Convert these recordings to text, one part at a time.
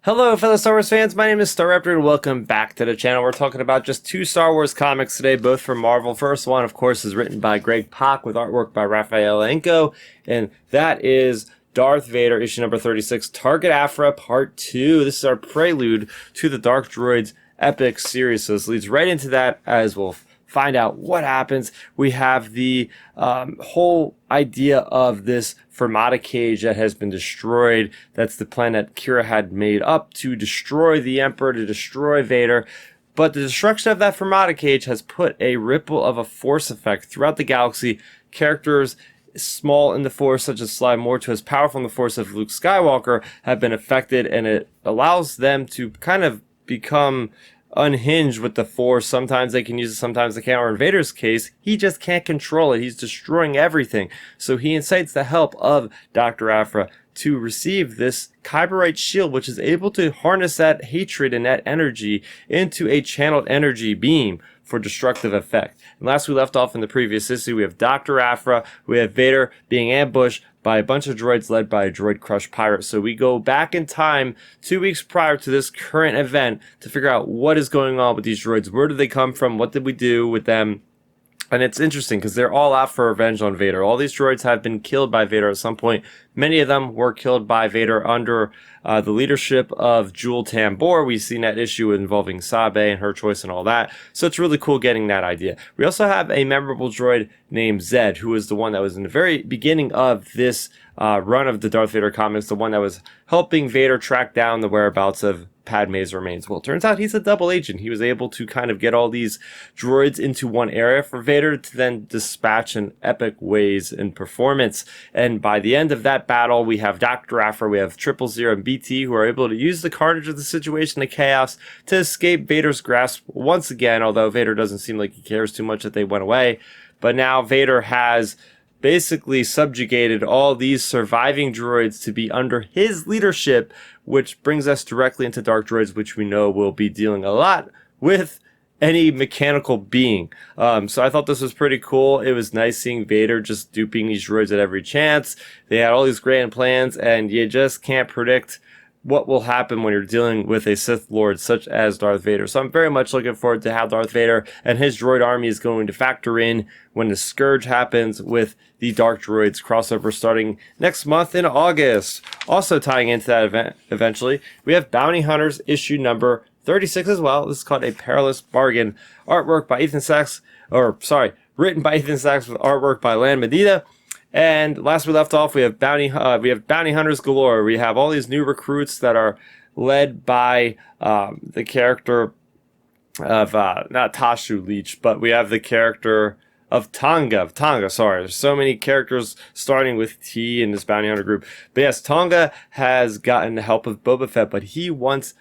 Hello, fellow Star Wars fans. My name is Starrapter, and welcome back to the channel. We're talking about just two Star Wars comics today, both from Marvel. First one, of course, is written by Greg Pak with artwork by Raphael Enko, and that is Darth Vader, issue number 36, Target Aphra, Part 2. This is our prelude to the Dark Droids epic series, so this leads right into that as we'll find out what happens. We have the whole idea of this Fermata cage that has been destroyed. That's the plan that Kira had made up to destroy the Emperor, to destroy Vader. But the destruction of that Fermata cage has put a ripple of a force effect throughout the galaxy. Characters small in the force, such as Sly Moore, to as powerful in the force of Luke Skywalker, have been affected, and it allows them to kind of become unhinged with the force. Sometimes they can use it, sometimes they can't. Or in Vader's case, he just can't control it. He's destroying everything. So he incites the help of Doctor Aphra to receive this Kyberite shield, which is able to harness that hatred and that energy into a channeled energy beam for destructive effect. And last we left off in the previous issue, we have Doctor Aphra, we have Vader being ambushed by a bunch of droids led by a droid crush pirate. So we go back in time 2 weeks prior to this current event to figure out what is going on with these droids. Where did they come from? What did we do with them? And it's interesting because they're all out for revenge on Vader. All these droids have been killed by Vader at some point. Many of them were killed by Vader under the leadership of Jewel Tambor. We've seen that issue involving Sabe and her choice and all that. So it's really cool getting that idea. We also have a memorable droid named Zed, who was the one that was in the very beginning of this run of the Darth Vader comics, the one that was helping Vader track down the whereabouts of Padme's remains. Well, it turns out he's a double agent. He was able to kind of get all these droids into one area for Vader to then dispatch in epic ways in performance. And by the end of that battle, we have Dr. Aphra, we have 000 and BT, who are able to use the carnage of the situation, the chaos, to escape Vader's grasp once again, although Vader doesn't seem like he cares too much that they went away. But now Vader has basically subjugated all these surviving droids to be under his leadership, which brings us directly into Dark Droids, which we know will be dealing a lot with any mechanical being. So I thought this was pretty cool. It was nice seeing Vader just duping these droids at every chance. They had all these grand plans, and you just can't predict what will happen when you're dealing with a Sith Lord such as Darth Vader. So I'm very much looking forward to how Darth Vader and his droid army is going to factor in when the Scourge happens with the Dark Droids crossover starting next month in August. Also tying into that event eventually, we have Bounty Hunters issue number 36 as well. This is called A Perilous Bargain. Artwork by Ethan Sachs, written by Ethan Sachs with artwork by Lan Medina. And last we left off, we have bounty hunters galore. We have all these new recruits that are led by the character of not Tashu Leech, but we have the character of Tonga. Sorry, there's so many characters starting with T in this bounty hunter group. But yes, Tonga has gotten the help of Boba Fett, but he wants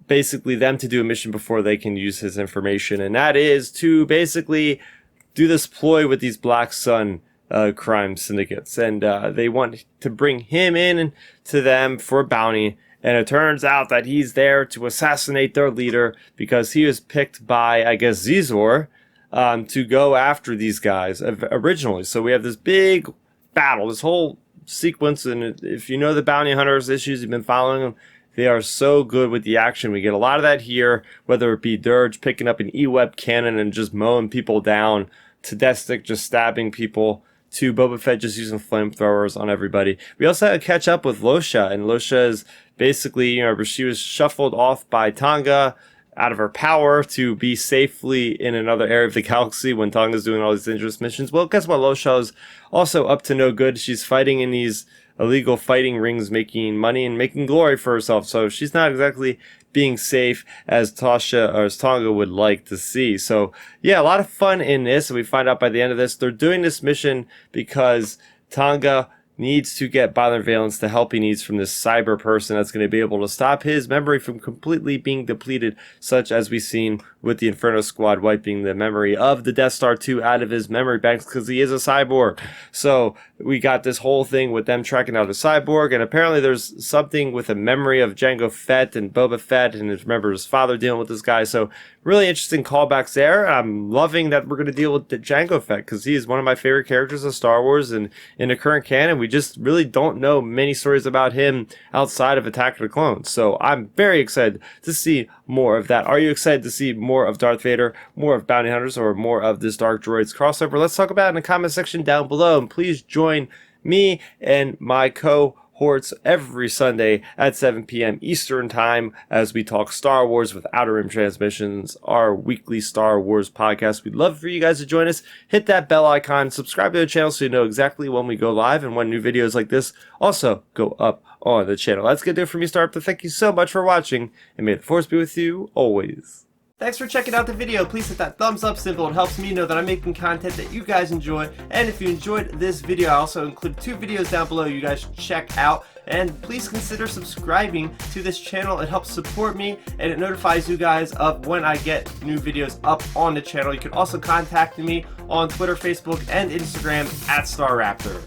basically them to do a mission before they can use his information, and that is to basically do this ploy with these Black Sun crime syndicates, and they want to bring him in to them for a bounty. And it turns out that he's there to assassinate their leader because he was picked by, I guess, Zizor to go after these guys originally. So we have this big battle, this whole sequence, and if you know the Bounty Hunters issues, you've been following them, they are so good with the action. We get a lot of that here, whether it be Dirge picking up an E-Web cannon and just mowing people down, to Deathstick just stabbing people, to Boba Fett just using flamethrowers on everybody. We also had to catch up with Losha, and Losha is basically, she was shuffled off by Tonga out of her power to be safely in another area of the galaxy when Tonga's doing all these dangerous missions. Well, guess what? Losha is also up to no good. She's fighting in these illegal fighting rings, making money and making glory for herself. So she's not exactly being safe as Tonga would like to see. So yeah, a lot of fun in this. We find out by the end of this, they're doing this mission because Tonga needs to get Beilert Valance the help he needs from this cyber person that's going to be able to stop his memory from completely being depleted, such as we've seen with the Inferno Squad wiping the memory of the Death Star 2 out of his memory banks because he is a cyborg. So we got this whole thing with them tracking out a cyborg, and apparently there's something with a memory of Jango Fett and Boba Fett, and remember his father dealing with this guy. So really interesting callbacks there. I'm loving that we're going to deal with the Jango Fett because he is one of my favorite characters of Star Wars, and in the current canon, we just really don't know many stories about him outside of Attack of the Clones. So I'm very excited to see more of that. Are you excited to see more of Darth Vader, more of Bounty Hunters, or more of this Dark Droids crossover? Let's talk about it in the comment section down below, and please join me and my cohorts every Sunday at 7 p.m. Eastern Time as we talk Star Wars with Outer Rim Transmissions, our weekly Star Wars podcast. We'd love for you guys to join us. Hit that bell icon, subscribe to the channel so you know exactly when we go live and when new videos like this also go up on the channel. That's going to do it for me, Starrapter. Thank you so much for watching, and may the Force be with you always. Thanks for checking out the video. Please hit that thumbs up symbol. It helps me know that I'm making content that you guys enjoy. And if you enjoyed this video, I also include 2 videos down below you guys should check out. And please consider subscribing to this channel. It helps support me and it notifies you guys of when I get new videos up on the channel. You can also contact me on Twitter, Facebook, and Instagram at Starrapter.